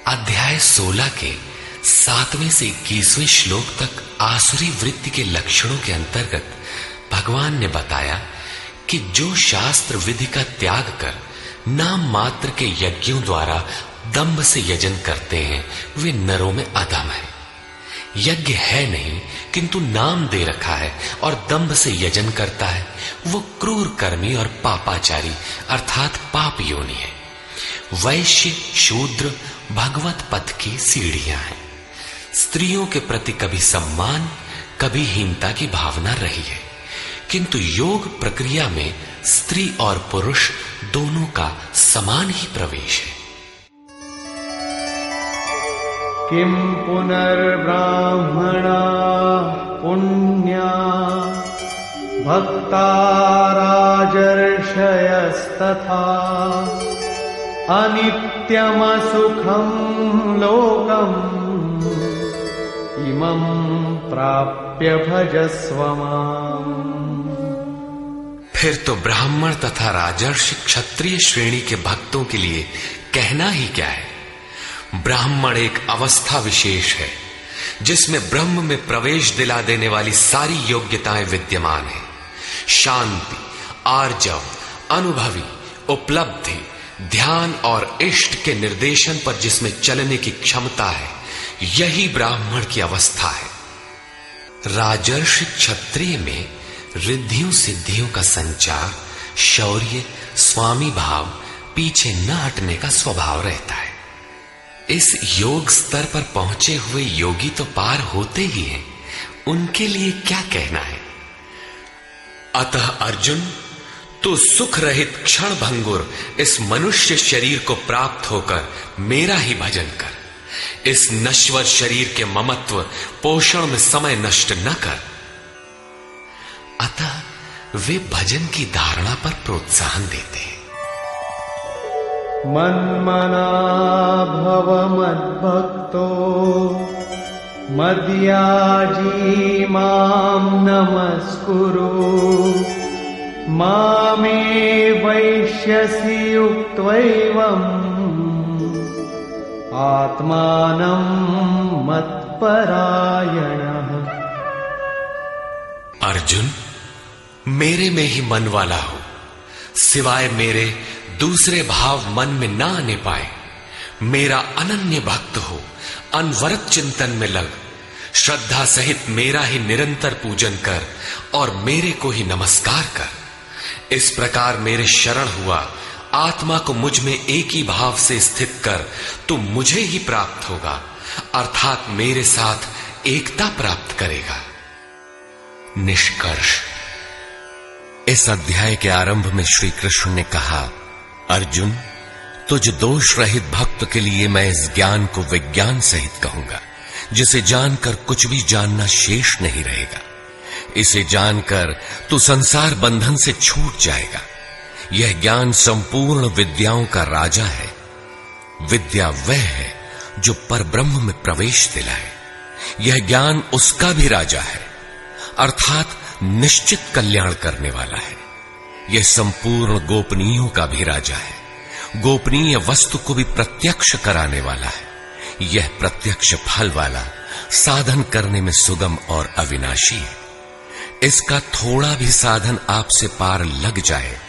अध्याय 16 के 7वें से 21वें श्लोक तक आसुरी वृत्ति के लक्षणों के अंतर्गत भगवान ने बताया कि जो शास्त्र विधि का त्याग कर नाम मात्र के यज्ञों द्वारा दंभ से यजन करते हैं, वे नरों में अधम है। यज्ञ है नहीं किंतु नाम दे रखा है और दंभ से यजन करता है, वो क्रूर कर्मी और पापाचारी अर्थात पाप योनि है। वैश्य, शूद्र भगवत पथ की सीढ़ियां हैं। स्त्रियों के प्रति कभी सम्मान, कभी हीनता की भावना रही है, किंतु योग प्रक्रिया में स्त्री और पुरुष दोनों का समान ही प्रवेश है। किम पुनर्ब्राह्मणा पुण्या भक्ता राजर्षयस्तथा अनित्यमसुखं लोकम् इमं प्राप्य भजस्व माम्। फिर तो ब्राह्मण तथा राजर्षि क्षत्रिय श्रेणी के भक्तों के लिए कहना ही क्या है। ब्राह्मण एक अवस्था विशेष है जिसमें ब्रह्म में प्रवेश दिला देने वाली सारी योग्यताएं विद्यमान है। शांति, आर्जव, अनुभवी, उपलब्धि, ध्यान और इष्ट के निर्देशन पर जिसमें चलने की क्षमता है, यही ब्राह्मण की अवस्था है। राजर्षि क्षत्रिय में रिद्धियों सिद्धियों का संचार, शौर्य, स्वामी भाव, पीछे न हटने का स्वभाव रहता है। इस योग स्तर पर पहुंचे हुए योगी तो पार होते ही हैं, उनके लिए क्या कहना है। अतः अर्जुन, तू सुख रहित क्षण भंगुर इस मनुष्य शरीर को प्राप्त होकर मेरा ही भजन कर। इस नश्वर शरीर के ममत्व पोषण में समय नष्ट न कर। अतः वे भजन की धारणा पर प्रोत्साहन देते हैं। मन्मना भव मद्भक्तो मद्याजी मां नमस्कुरु मामे वैश्यसि युक्त्वैवम् आत्मानं मत्परायणः। अर्जुन, मेरे में ही मन वाला हो, सिवाय मेरे दूसरे भाव मन में ना आने पाए। मेरा अनन्य भक्त हो, अनवरत चिंतन में लग, श्रद्धा सहित मेरा ही निरंतर पूजन कर और मेरे को ही नमस्कार कर। इस प्रकार मेरे शरण हुआ, आत्मा को मुझ में एक ही भाव से स्थित कर, तू मुझे ही प्राप्त होगा, अर्थात मेरे साथ एकता प्राप्त करेगा। निष्कर्ष, इस अध्याय के आरंभ में श्री कृष्ण ने कहा, अर्जुन, तुझ दोष रहित भक्त के लिए मैं इस ज्ञान को विज्ञान सहित कहूंगा, जिसे जानकर कुछ भी जानना शेष नहीं रहेगा। इसे जानकर तू संसार बंधन से छूट जाएगा। यह ज्ञान संपूर्ण विद्याओं का राजा है। विद्या वह है जो परब्रह्म में प्रवेश दिलाए। यह ज्ञान उसका भी राजा है, अर्थात निश्चित कल्याण करने वाला है। यह संपूर्ण गोपनीयों का भी राजा है। गोपनीय वस्तु को भी प्रत्यक्ष कराने वाला है। यह प्रत्यक्ष फल वाला, साधन करने में सुगम और अविनाशी है। इसका थोड़ा भी साधन आपसे पार लग जाए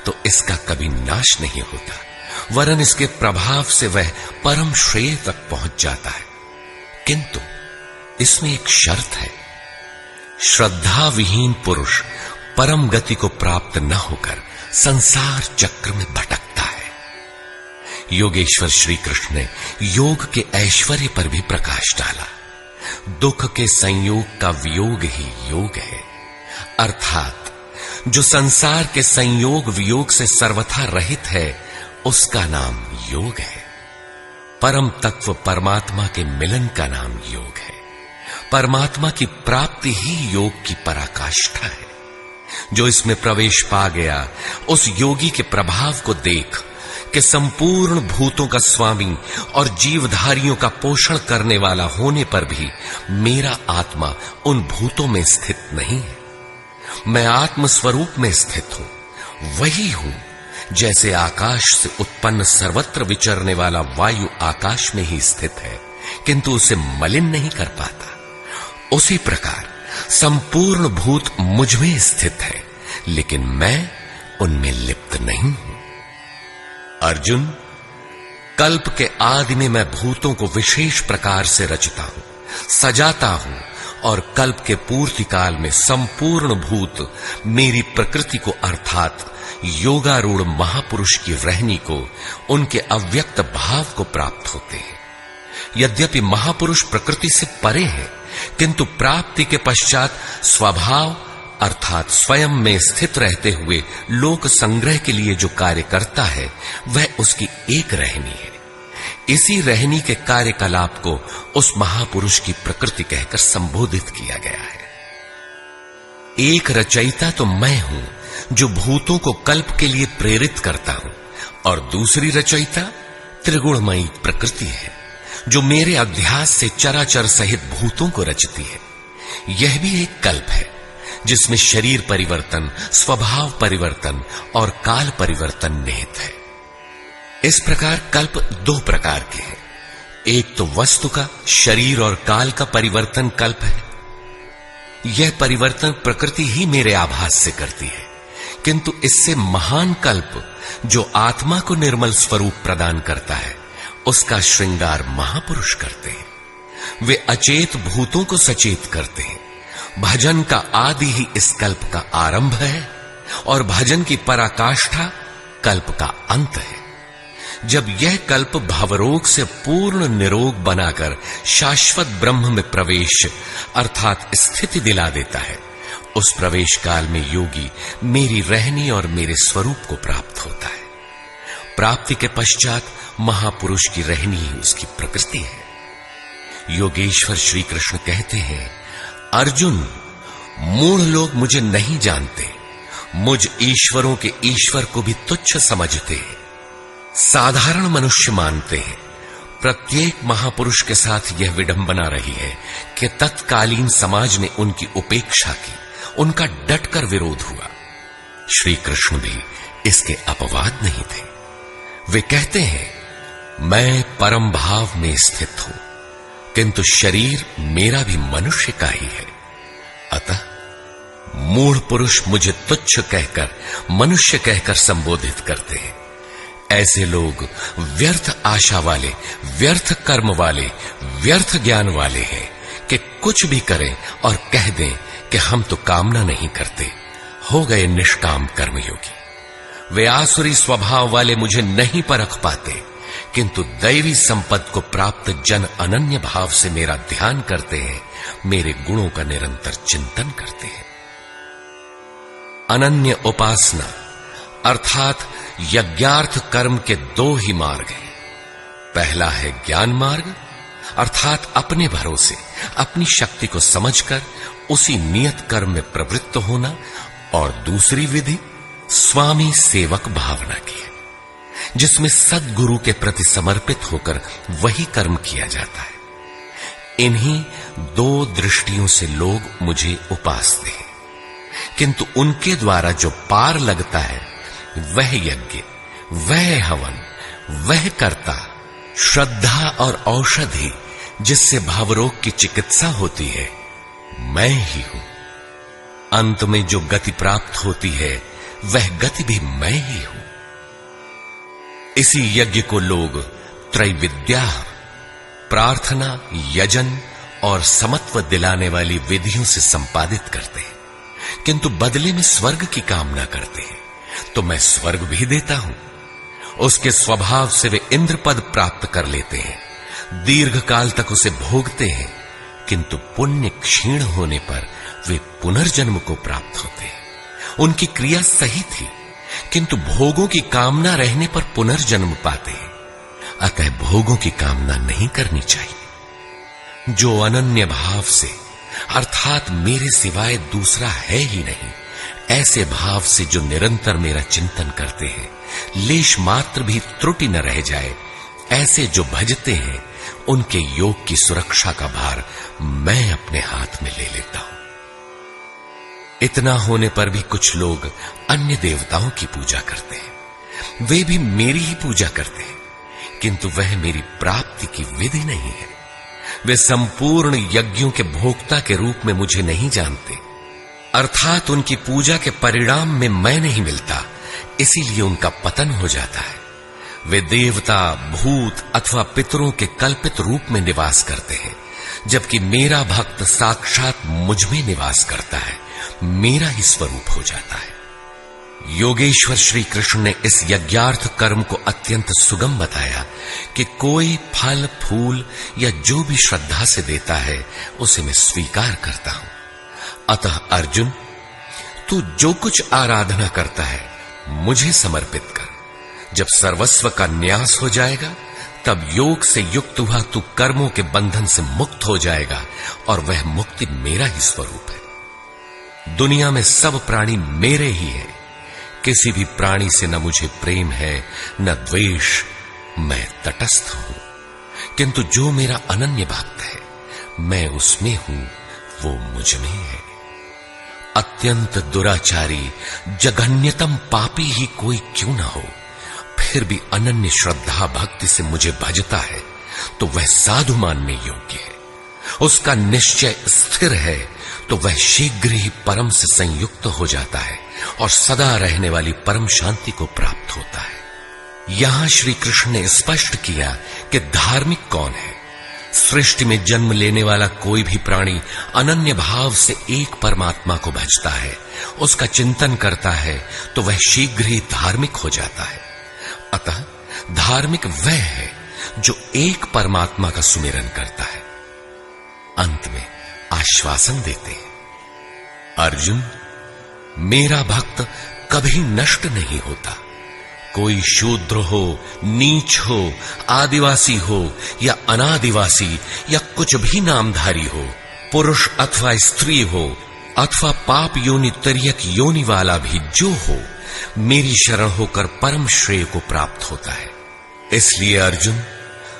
तो इसका कभी नाश नहीं होता, वरन इसके प्रभाव से वह परम श्रेय तक पहुंच जाता है। किंतु इसमें एक शर्त है। श्रद्धा विहीन पुरुष परम गति को प्राप्त न होकर संसार चक्र में भटकता है। योगेश्वर श्री कृष्ण ने योग के ऐश्वर्य पर भी प्रकाश डाला। दुख के संयोग का वियोग ही योग है, अर्थात जो संसार के संयोग वियोग से सर्वथा रहित है, उसका नाम योग है। परम तत्व परमात्मा के मिलन का नाम योग है। परमात्मा की प्राप्ति ही योग की पराकाष्ठा है। जो इसमें प्रवेश पा गया, उस योगी के प्रभाव को देख कि संपूर्ण भूतों का स्वामी और जीवधारियों का पोषण करने वाला होने पर भी मेरा आत्मा उन भूतों में स्थित नहीं है। मैं आत्म स्वरूप में स्थित हूं, वही हूं जैसे आकाश से उत्पन्न सर्वत्र विचरने वाला वायु आकाश में ही स्थित है, किंतु उसे मलिन नहीं कर पाता। उसी प्रकार संपूर्ण भूत मुझ में स्थित है, लेकिन मैं उनमें लिप्त नहीं हूं। अर्जुन, कल्प के आदि में मैं भूतों को विशेष प्रकार से रचता हूं, सजाता हूं, और कल्प के पूर्ति काल में संपूर्ण भूत मेरी प्रकृति को अर्थात योगारूढ़ महापुरुष की रहनी को, उनके अव्यक्त भाव को प्राप्त होते हैं। यद्यपि महापुरुष प्रकृति से परे हैं, किंतु प्राप्ति के पश्चात स्वभाव अर्थात स्वयं में स्थित रहते हुए लोक संग्रह के लिए जो कार्य करता है, वह उसकी एक रहनी है। इसी रहनी के कार्यकलाप को उस महापुरुष की प्रकृति कहकर संबोधित किया गया है। एक रचयिता तो मैं हूं जो भूतों को कल्प के लिए प्रेरित करता हूं, और दूसरी रचयिता त्रिगुणमयी प्रकृति है जो मेरे अध्यास से चराचर सहित भूतों को रचती है। यह भी एक कल्प है जिसमें शरीर परिवर्तन, स्वभाव परिवर्तन और काल परिवर्तन निहित है। इस प्रकार कल्प दो प्रकार के हैं। एक तो वस्तु का, शरीर और काल का परिवर्तन कल्प है। यह परिवर्तन प्रकृति ही मेरे आभास से करती है, किंतु इससे महान कल्प जो आत्मा को निर्मल स्वरूप प्रदान करता है, उसका श्रृंगार महापुरुष करते हैं। वे अचेत भूतों को सचेत करते हैं। भजन का आदि ही इस कल्प का आरंभ है, और भजन की पराकाष्ठा कल्प का अंत है। जब यह कल्प भवरोग से पूर्ण निरोग बनाकर शाश्वत ब्रह्म में प्रवेश अर्थात स्थिति दिला देता है, उस प्रवेश काल में योगी मेरी रहनी और मेरे स्वरूप को प्राप्त होता है। प्राप्ति के पश्चात महापुरुष की रहनी ही उसकी प्रकृति है। योगेश्वर श्री कृष्ण कहते हैं, अर्जुन, मूढ़ लोग मुझे नहीं जानते, मुझ ईश्वरों के ईश्वर को भी तुच्छ समझते हैं। साधारण मनुष्य मानते हैं। प्रत्येक महापुरुष के साथ यह विडंबना रही है कि तत्कालीन समाज ने उनकी उपेक्षा की, उनका डटकर विरोध हुआ। श्री कृष्ण भी इसके अपवाद नहीं थे। वे कहते हैं, मैं परम भाव में स्थित हूं, किंतु शरीर मेरा भी मनुष्य का ही है। अतः मूढ़ पुरुष मुझे तुच्छ कहकर, मनुष्य कहकर संबोधित करते हैं। ऐसे लोग व्यर्थ आशा वाले, व्यर्थ कर्म वाले, व्यर्थ ज्ञान वाले हैं कि कुछ भी करें और कह दें कि हम तो कामना नहीं करते, हो गए निष्काम कर्मयोगी। वे आसुरी स्वभाव वाले मुझे नहीं परख पाते, किंतु दैवी संपद को प्राप्त जन अनन्य भाव से मेरा ध्यान करते हैं, मेरे गुणों का निरंतर चिंतन करते हैं। अनन्य उपासना अर्थात यज्ञार्थ कर्म के दो ही मार्ग हैं। पहला है ज्ञान मार्ग अर्थात अपने भरोसे, अपनी शक्ति को समझकर उसी नियत कर्म में प्रवृत्त होना, और दूसरी विधि स्वामी सेवक भावना की है, जिसमें सद्गुरु के प्रति समर्पित होकर वही कर्म किया जाता है। इन्हीं दो दृष्टियों से लोग मुझे उपासते हैं, किंतु उनके द्वारा जो पार लगता है वह यज्ञ, वह हवन, वह कर्ता, श्रद्धा और औषधि जिससे भावरोग की चिकित्सा होती है, मैं ही हूं। अंत में जो गति प्राप्त होती है वह गति भी मैं ही हूं। इसी यज्ञ को लोग त्रैविद्या, प्रार्थना, यजन और समत्व दिलाने वाली विधियों से संपादित करते हैं, किंतु बदले में स्वर्ग की कामना करते हैं। तो मैं स्वर्ग भी देता हूं। उसके स्वभाव से वे इंद्र पद प्राप्त कर लेते हैं, दीर्घ काल तक उसे भोगते हैं, किंतु पुण्य क्षीण होने पर वे पुनर्जन्म को प्राप्त होते हैं। उनकी क्रिया सही थी, किंतु भोगों की कामना रहने पर पुनर्जन्म पाते हैं। अतः भोगों की कामना नहीं करनी चाहिए। जो अनन्य भाव से अर्थात मेरे सिवाय दूसरा है ही नहीं, ऐसे भाव से जो निरंतर मेरा चिंतन करते हैं, लेश मात्र भी त्रुटि न रह जाए, ऐसे जो भजते हैं, उनके योग की सुरक्षा का भार मैं अपने हाथ में ले लेता हूं। इतना होने पर भी कुछ लोग अन्य देवताओं की पूजा करते हैं। वे भी मेरी ही पूजा करते हैं, किंतु वह मेरी प्राप्ति की विधि नहीं है। वे संपूर्ण यज्ञों के भोक्ता के रूप में मुझे नहीं जानते, अर्थात उनकी पूजा के परिणाम में मैं नहीं मिलता, इसीलिए उनका पतन हो जाता है। वे देवता, भूत अथवा पितरों के कल्पित रूप में निवास करते हैं, जबकि मेरा भक्त साक्षात मुझ में निवास करता है, मेरा ही स्वरूप हो जाता है। योगेश्वर श्री कृष्ण ने इस यज्ञार्थ कर्म को अत्यंत सुगम बताया कि कोई फल फूल या जो भी श्रद्धा से देता है उसे मैं स्वीकार करता हूं। अतः अर्जुन, तू जो कुछ आराधना करता है मुझे समर्पित कर। जब सर्वस्व का न्यास हो जाएगा तब योग से युक्त हुआ तू कर्मों के बंधन से मुक्त हो जाएगा और वह मुक्ति मेरा ही स्वरूप है। दुनिया में सब प्राणी मेरे ही है, किसी भी प्राणी से न मुझे प्रेम है न द्वेष, मैं तटस्थ हूं। किंतु जो मेरा अनन्य भक्त है, मैं उसमें हूं, वो मुझ में है। अत्यंत दुराचारी जघन्यतम पापी ही कोई क्यों ना हो, फिर भी अनन्य श्रद्धा भक्ति से मुझे भजता है तो वह साधु मानने योग्य है। उसका निश्चय स्थिर है तो वह शीघ्र ही परम से संयुक्त हो जाता है और सदा रहने वाली परम शांति को प्राप्त होता है। यहां श्री कृष्ण ने स्पष्ट किया कि धार्मिक कौन है। सृष्टि में जन्म लेने वाला कोई भी प्राणी अनन्य भाव से एक परमात्मा को भजता है, उसका चिंतन करता है तो वह शीघ्र ही धार्मिक हो जाता है। अतः धार्मिक वह है जो एक परमात्मा का सुमिरन करता है। अंत में आश्वासन देते हैं, अर्जुन, मेरा भक्त कभी नष्ट नहीं होता। कोई शूद्र हो, नीच हो, आदिवासी हो या अनादिवासी या कुछ भी नामधारी हो, पुरुष अथवा स्त्री हो अथवा पाप योनि तिर्यक योनि वाला भी जो हो, मेरी शरण होकर परम श्रेय को प्राप्त होता है। इसलिए अर्जुन,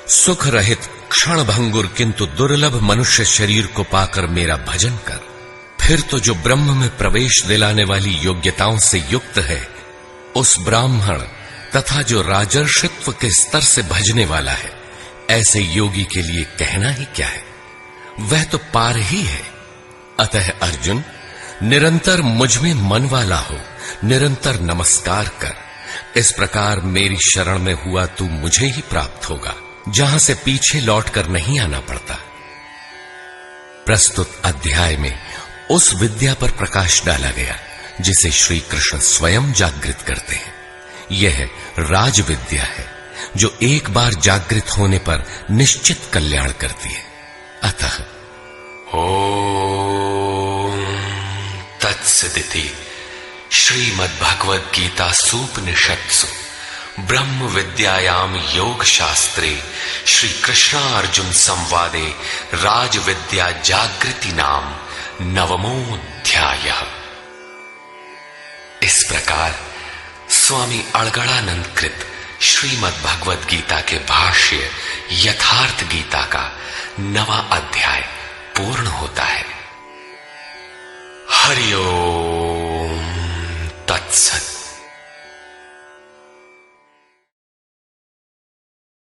सुख रहित क्षण भंगुर किंतु दुर्लभ मनुष्य शरीर को पाकर मेरा भजन कर। फिर तो जो ब्रह्म में प्रवेश दिलाने वाली योग्यताओं से युक्त है, उस ब्राह्मण तथा जो राजर्षित्व के स्तर से भजने वाला है, ऐसे योगी के लिए कहना ही क्या है, वह तो पार ही है। अतः अर्जुन, निरंतर मुझ में मन वाला हो, निरंतर नमस्कार कर। इस प्रकार मेरी शरण में हुआ तू मुझे ही प्राप्त होगा, जहां से पीछे लौटकर नहीं आना पड़ता। प्रस्तुत अध्याय में उस विद्या पर प्रकाश डाला गया जिसे श्री कृष्ण स्वयं जागृत करते हैं। यह राज विद्या है जो एक बार जागृत होने पर निश्चित कल्याण करती है। अतः ओम तत्सदिति श्रीमद्भगवद गीता सूपनिषत्सु ब्रह्म विद्यायाम योग शास्त्रे श्री कृष्णार्जुन संवादे राज विद्या जागृति नाम नवमोऽध्यायः। इस प्रकार स्वामी अड़गड़ानंद कृत श्रीमद् भगवद गीता के भाष्य यथार्थ गीता का 9वां अध्याय पूर्ण होता है। हरि ओम तत्सत।